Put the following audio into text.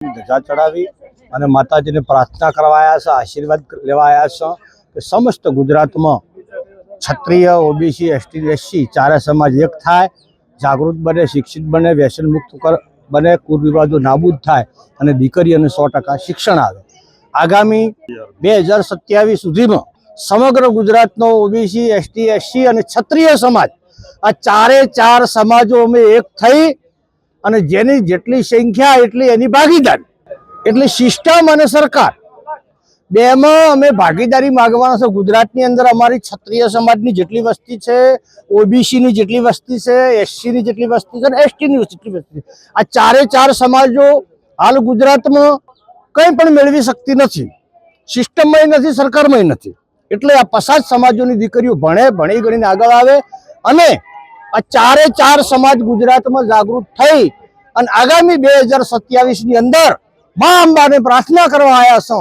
ધજા ચડાવી અને માતાજીને પ્રાર્થના કરવા આવ્યા છે, આશીર્વાદ લેવા આવ્યા છે કે સમસ્ત ગુજરાતમાં ક્ષત્રિય, ઓબીસી, એસટી, એસસી ચારે સમાજ એક થાય, જાગૃત બને, શિક્ષિત બને, વ્યસન મુક્ત બને, કુરિવાજો નાબૂદ થાય અને દીકરીઓને 100% શિક્ષણ આવે। આગામી 2027 સુધીમાં સમગ્ર ગુજરાતનો ઓબીસી, એસટી, એસસી અને ક્ષત્રિય સમાજ આ ચારે ચાર સમાજો અમે એક થઈ અને જેની જેટલી સંખ્યા એટલી એની ભાગીદારી, એટલે સિસ્ટમ અને સરકાર બેમાં અમે ભાગીદારી માંગવાના છે। ગુજરાતની અંદર અમારી ક્ષત્રિય સમાજની જેટલી વસ્તી છે, ઓબીસીની જેટલી વસ્તી છે, એસસીની જેટલી વસ્તી છે અને એસટીની જેટલી વસ્તી છે, આ ચારે ચાર સમાજો હાલ ગુજરાતમાં કંઈ પણ મેળવી શકતી નથી, સિસ્ટમમાં નથી, સરકારમાં નથી। એટલે આ પછાત સમાજોની દીકરીઓ ભણે, ભણી ગણીને આગળ આવે અને આ ચારે ચાર સમાજ ગુજરાતમાં જાગૃત થઈ અને આગામી 2027ની અંદર મા અંબાને પ્રાર્થના કરવા આવ્યા છો